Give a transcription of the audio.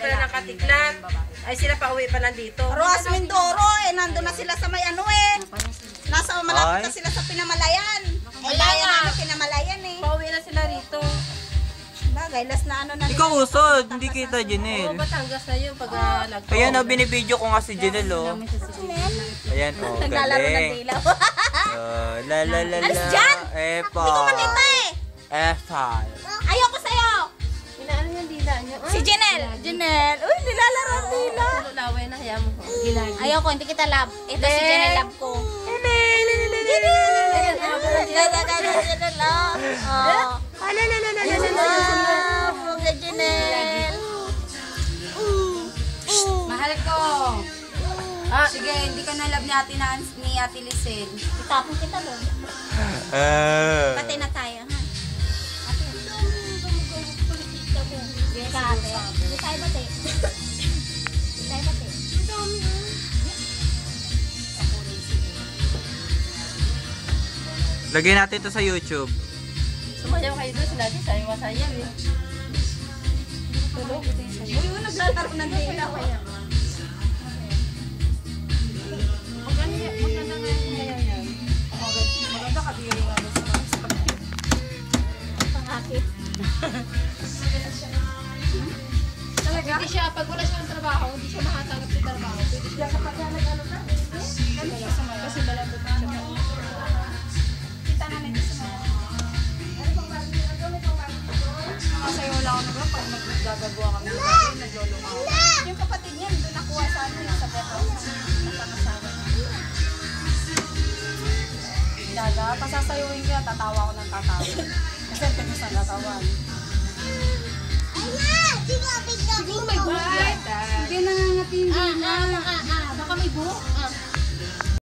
pala ng Katiklan. Ay sila pa uwi pa lang dito. Roas Mindoro eh, nandun na sila sa may ano eh. Nasa malapit na sila sa Pinamalayan. Eh, bayan namin Pinamalayan eh. Pauwi na sila rito. Bagay, last na ano na. Ikaw usod, hindi kita Janelle. Oo, Batangas na yun pag nagpo. Ayan o, binibideo ko nga si Janelle o. Ayan o, Naglalaro ng galing. dilaw. La la la la. Alis dyan! Epa. Hindi ko makita eh. Efal. Ayoko sa'yo. Inaano yung dila niya? Si Janelle. Uy, nilalaro ang dila. Laway na, hayaan mo. Gilagi. Ayoko, hindi kita love. Ito si Janelle love ko. Mahal ko. Sige, hindi ka na love ni Ate Lisel. Itapon kita doon. Pati na tayo, ha? Ate. Ka, ate. Hindi tayo bate. Hindi tayo bate. Lagyan natin ito sa YouTube. Sumayaw kayo doon, sila din sayo masayaw eh. Tulog. Uy, naglalaro ng dila. Maganda nga yung kaya yan. Maganda kabiri nga doon sa Pangakit. talaga. Hindi siya, pag wala siyang trabaho, hindi siya makatanggap sa trabaho. Pwede siya kapag nag-ano na. Kasi malambot na siya. Kita na nito sa mga. Nakasayo lang ako naman pag naggagawa kami ng gabi, naglulungaw. Yung kapatid niya, doon nakuha sa ano, sa beto. Nakakasawa niya. Daga, pasasayuin niya, tatawa ko ng tatawa. Kasi ito sa natawan.